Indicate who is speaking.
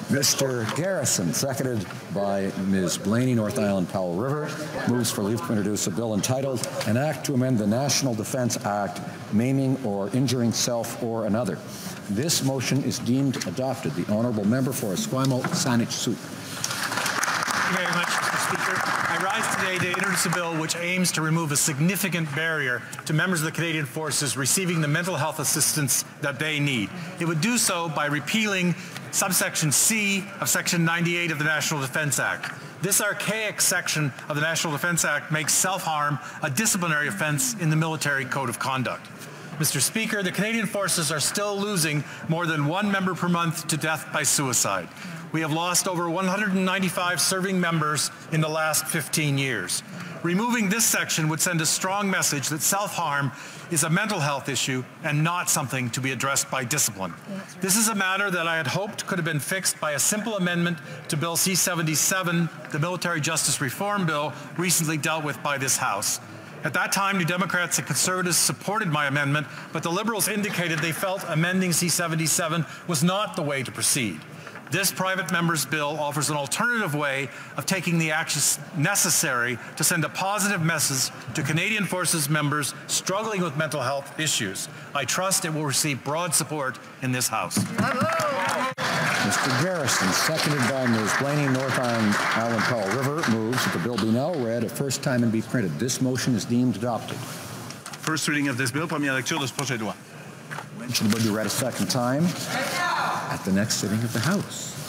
Speaker 1: Mr. Garrison, seconded by Ms. Blaney, North Island, Powell River, moves for leave to introduce a bill entitled An Act to Amend the National Defence Act, Maiming or Injuring Self or Another. This motion is deemed adopted. The Honourable Member for Esquimalt, Saanich, Sooke.
Speaker 2: Thank you very much, Mr. Speaker. I rise today to introduce a bill which aims to remove a significant barrier to members of the Canadian Forces receiving the mental health assistance that they need. It would do so by repealing subsection C of Section 98 of the National Defence Act. This archaic section of the National Defence Act makes self-harm a disciplinary offence in the Military Code of Conduct. Mr. Speaker, the Canadian Forces are still losing more than one member per month to death by suicide. We have lost over 195 serving members in the last 15 years. Removing this section would send a strong message that self-harm is a mental health issue and not something to be addressed by discipline. This is a matter that I had hoped could have been fixed by a simple amendment to Bill C-77, the Military Justice Reform Bill, recently dealt with by this House. At that time, New Democrats and Conservatives supported my amendment, but the Liberals indicated they felt amending C-77 was not the way to proceed. This private member's bill offers an alternative way of taking the actions necessary to send a positive message to Canadian Forces members struggling with mental health issues. I trust it will receive broad support in this House.
Speaker 1: Mr. Garrison, seconded by Ms. Blaney, North Island, Powell River, moves that the bill be now read a first time and be printed. This motion is deemed adopted.
Speaker 3: First reading of this bill, première lecture de ce projet de loi.
Speaker 1: When should the bill be read a second time? At the next sitting of the House.